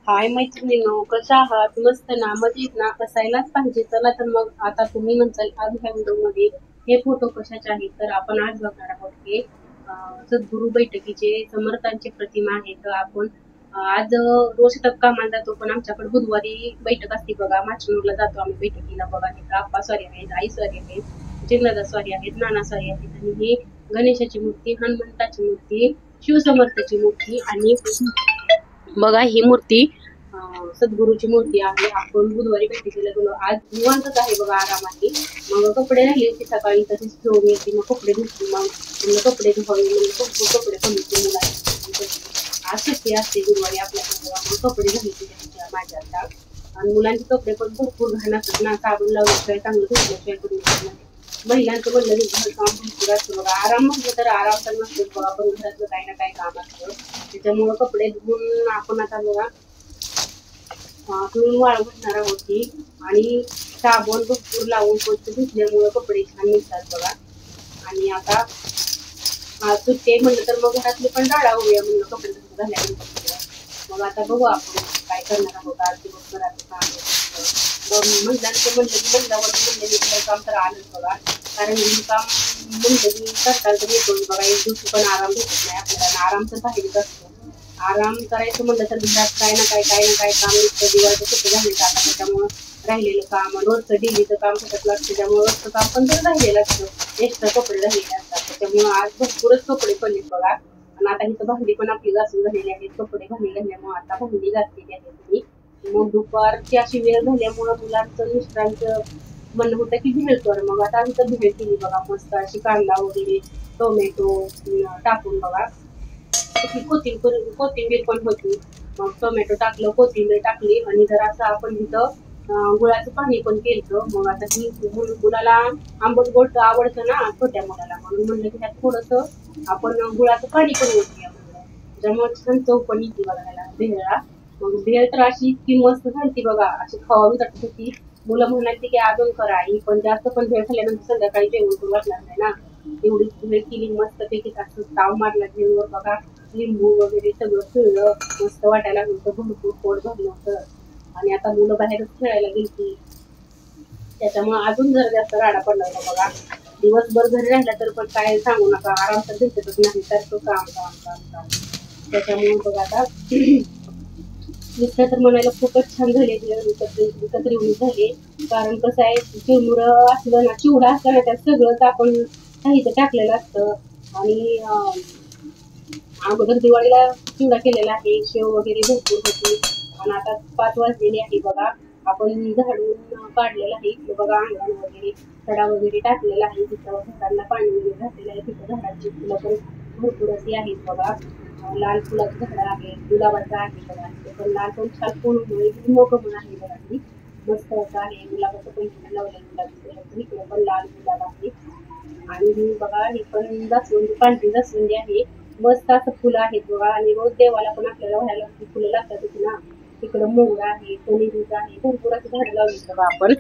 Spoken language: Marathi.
हाय मैत्रिणींनो, कशा आहात? मस्त ना, मजेत ना, असायलाच पाहिजे. चला तर मग आता तुम्ही म्हणताल आज ह्या व्हिडिओमध्ये हे फोटो कशाचे आहेत, तर आपण आज बघणार आहोत हे सद्गुरू बैठकीचे समर्थांचे प्रतिमा आहेत. तर आपण आज रोज शेतात कामाला जातो, पण आमच्याकडे बुधवारी बैठक असते बघा. माचनूरला जातो आम्ही बैठकीला बघा. हे आप्पा स्वारी आहेत, आई स्वारी आहेत, जिल्हादा स्वारी आहेत, नाना स्वारी आहेत, आणि ही गणेशाची मूर्ती, हनुमंताची मूर्ती, शिवसमर्थाची मूर्ती, आणि बघा ही मूर्ती सद्गुरूची मूर्ती आहे. आपण बुधवारी बैठकीला गेलो. आज निवांतच आहे बघा, आरामाने. मग कपडे राहिले होते सकाळी, तसेच ठेवून येते. मग कपडे धुतले, मग कपडे धुवावे, कपडे कमी मुलांचे. आज सुट्टी असते गुरुवारी आपल्याकडे. मग कपडे घालायचे माझ्या आता. आणि मुलांचे कपडे पण भरपूर घाण असतात ना, साबण लावल्याशिवाय, चांगलं धुतल्याशिवाय करून नाही. महिलांचं म्हणलं की घर काम भरपूर असतं बघा. आराम म्हटलं तर आराम तर नसतोच बघा, पण घरातलं काही ना काही काम असतं. त्याच्यामुळं कपडे धुवून आपण आता बघा धुवून वाळू घालणार आहोत. आणि साबण भरपूर लावून स्वच्छ धुतल्यामुळं कपडे छान निघतात बघा. आणि आता सुट्टे म्हणलं तर मग घरातले पण राडा होऊया म्हणलं कपडे झाल्यानंतर. मग आता बघू आपण काय करणार आहोत आज दिवसभराचं काम. महिलांचं म्हणलं की महिलावर म्हणलं की काम तर आलंच बघा. कारण हे काम म्हणलं की करता तर येतो बघा. एक दिवशी पण आराम भेटत नाही आपल्याला. आराम तर पाहिजेच असतो. आराम करायचं म्हणलं तर घरात काय ना काय काम निघतं. दिवाळीचं सुट्टी झाली आता, त्याच्यामुळं राहिलेलं काम, रोजचं डेलीचं काम कसं लागतं, त्याच्यामुळे रोजचं काम पण तर राहिलेलं असतं. एक्स्ट्रा कपडे राहिलेले असतात. त्याच्यामुळे आज भरपूरच कपडे पडलेत बघा. आणि आता इथं भांडी पण आपली घासून झालेली आहेत. कपडे भांडी घालल्यामुळे आता भांडी घातलेली आहेत. मग दुपारची अशी वेळ झाल्यामुळं मुलांचं मिस्टरांचं म्हणणं होतं की भेळ कर. मग आता इथं भेळ केली बघा, मस्त अशी कांदा वगैरे टोमॅटो टाकून बघा. कोथिंबीर पण होती. मग टोमॅटो टाकलं, कोथिंबीर टाकली, आणि जरा असं आपण इथं गुळाचं पाणी पण केलं. मग आता ही मुलाला आंबट गोड आवडतं ना छोट्या मुलाला, म्हणून म्हणलं की त्यात थोडंसं आपण गुळाचं पाणी पण ओतूया म्हणलं. त्याच्यामुळे छान चव पण येते बघायला भेळला. मग भेळ तर अशी इतकी मस्त झाली बघा, अशी खावावी वाटत होती. मुलं म्हणायची की अजून करा. ही पण जास्त पण भेळ खाल्ल्यानंतर संध्याकाळी जेवण करू वाटणार नाही ना. एवढी भेळ केली मस्त पैकी, असं ताव मारला भेळवर बघा. लिंबू वगैरे सगळं पिळलं, मस्त वाटायला लागलं, भरपूर पोट भरलं होतं. आणि आता मुलं बाहेरच खेळायला गेली, त्याच्यामुळे अजून जर जास्त राडा पडला होता बघा. दिवसभर घरी राहिला तर पण काय सांगू नका, आराम तर भेटतच नाही, सारखं काम काम काम काम. त्याच्यामुळे बघा आता नुसतं तर म्हणायला खूपच छान झाले, विकत रिव्ह्यू झाले. कारण कसं आहे, चिरमुरं असलं ना, चिवडा असला ना, त्यात सगळंच आपण साहित्य टाकलेलं असतं. आणि अगोदर दिवाळीला चिवडा केलेला आहे, शेव वगैरे भरपूर होती. आणि आता 5 वाजलेले आहे बघा. आपण झाडून काढलेलं आहे इथलं बघा, अंगण वगैरे सडा वगैरे टाकलेला आहे. तिथं झाडांना पाणी वगैरे घातलेलं आहे. तिथं झाडांची फुलं पण भरपूर अशी आहेत बघा. लाल फुलाचं झाड आहे, गुलाबाचं आहे बघा. ते पण लाल पण छान फुलमुळे मोठं पण आहे बघा. ती मस्त असं आहे. गुलाबाचं पण लावलेलं गुलाबाचं, इकडे पण लाल गुलाब आहे. आणि बघा ही पण जास्वंदी, पांढरी जास्वंदी आहे. मस्त असं फुलं आहेत बघा. आणि रोज देवाला पण आपल्याला व्हायला फुलं लागतात ना. तिकडं मोगरा आहे, कलिरीचं आहे, भरपूर असं झाडं लावली बघा आपण.